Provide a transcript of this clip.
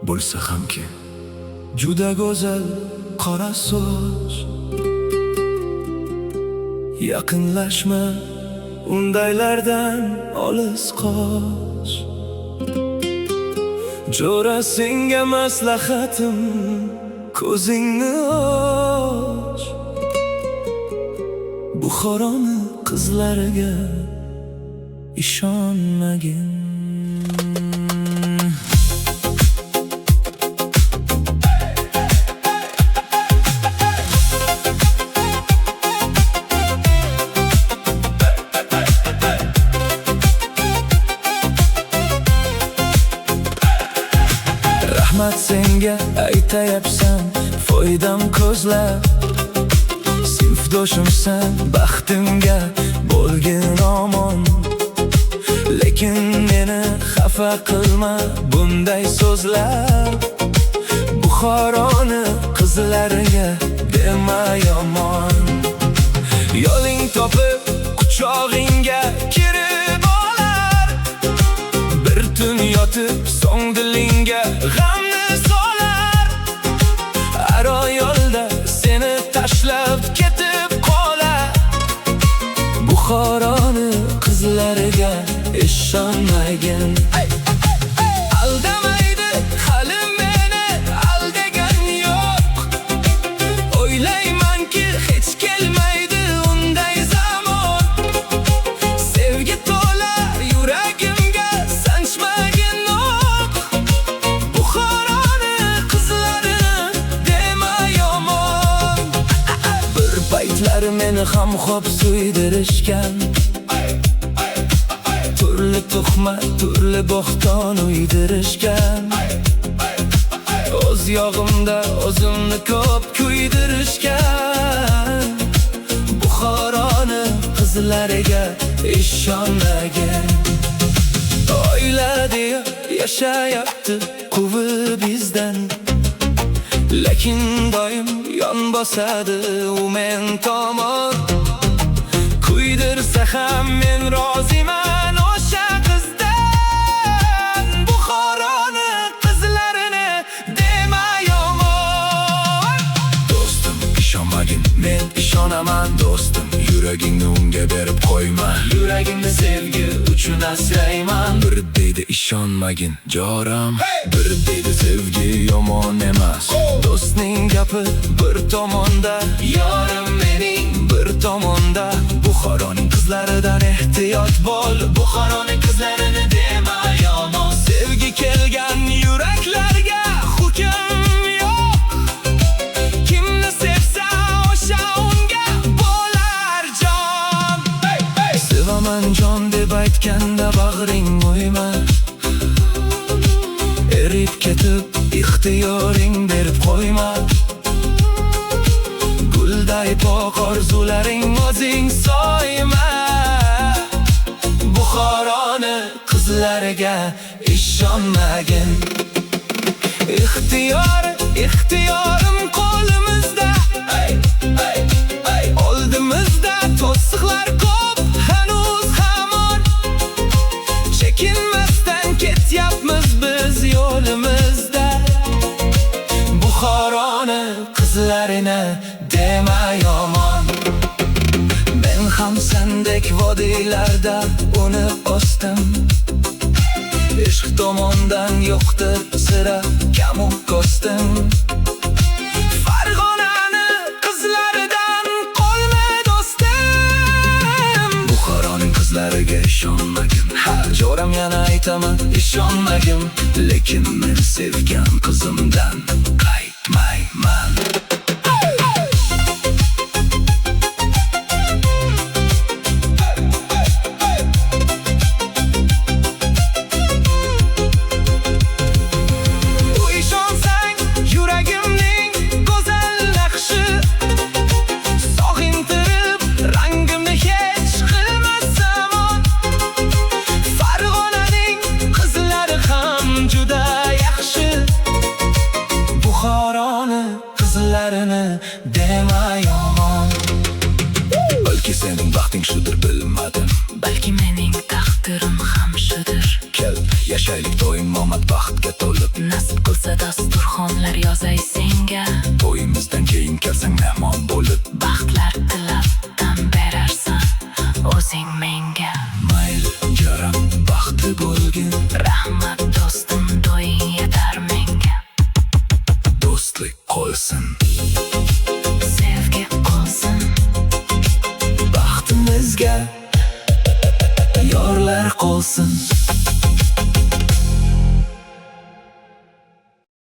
bo'lsa hamki juda go'zal qora soch. Yaqinlashma undaylardan olis qoch. Jo'ra senga maslahatim, ko'zingni och. Buxoroni qizlariga ishonmagin. Rahmat senga aytayapsan, foydam ko'zlab. Sinfdoshimsan, baxtimga bo'lgin omon. Lekin meni xafa qilma bunday so'zlab. Buxoroni qizlariga dema yomon. Yo'ling topib quchog'ingga kirib olar. Bir tun yotib so'ng dilingga g'amni solar. Aro yo'lda seni tashlab ketib qolar. Buxoroni qizlariga ishonmagin. Aldamaydi hali meni aldagan yo'q. O'ylaymanki hech kelmaydi unday zamon. Sevgi to'la yuragimga sanchmagin o'q. Buxoroni qizlarini dema yomon. Bir paytlar meni ham xo'p suydirishgan. Turli tuhmat, turli bo'xton uydirishgan. O'z yog'imda o'zimni ko'p kuydirishgan. Buxoroni qizlariga ishonmagin. Oila deya yashayapti quvi bizdan. Lekin doim yon bosadi u men tomon. Kuydirsa ham men roziman o'sha qizdan. Buxoroni qizlarini dema yomon. Do'stim ishonmagin, men ishonaman do'stim. Yuragingni unga berib qo'yma. Yuragimni sevgi uchun asrayman. Bir deydi ishonmagin joram, bir deydi sevgi yomon emas. Do'stning gapi bir tomonda, yorim mening bir tomonda. Buxoroning qizlaridan ehtiyot bo'l. Buxoroning qizlarini dema yomon. Sevgi kelgan yuraklarga hukm yo'q. Kimni sevsa o'sha unga bo'lar jon. Sevaman jon deb aytganda bag'ring o'yma. Erib ketib ixtiyoring berib qo'yma. Gulday poq orzularing o'zing so'yma. Buxoroni qizlariga ishonmagin. Ixtiyorim qo'limizda. Oldimizda to'siqlar ko'p, hanuz hamon. Chekinmasdan ketyapmiz biz yo'limizda. Buxoroni qizlarini dema yomon. Men ham sendek vodiylarda uni o'sdim. Ishq tomondan yo'qdir sira kamu ko'stim. Farg'onani qizlaridan qolma do'stim. Buxoroning qizlariga ishonmagin. Jo'ram yana aytaman ishonmagin. Lekin men sevgan qizimdan qaytmayman. yashaylik doim omad baxtga to'lib. Nasib qilsa dasturxonlar yozay senga, To'yimizdan keyin kelsang mehmon bo'lib. baxtlar tilab tan berarsan o'zing menga. Mayli jo'ram baxtli bo'lgin, Rahmat do'stim, to'ying yetar menga. do'stlik qolsin, Sevgi qolsin, baxtimizga yorlar qolsin.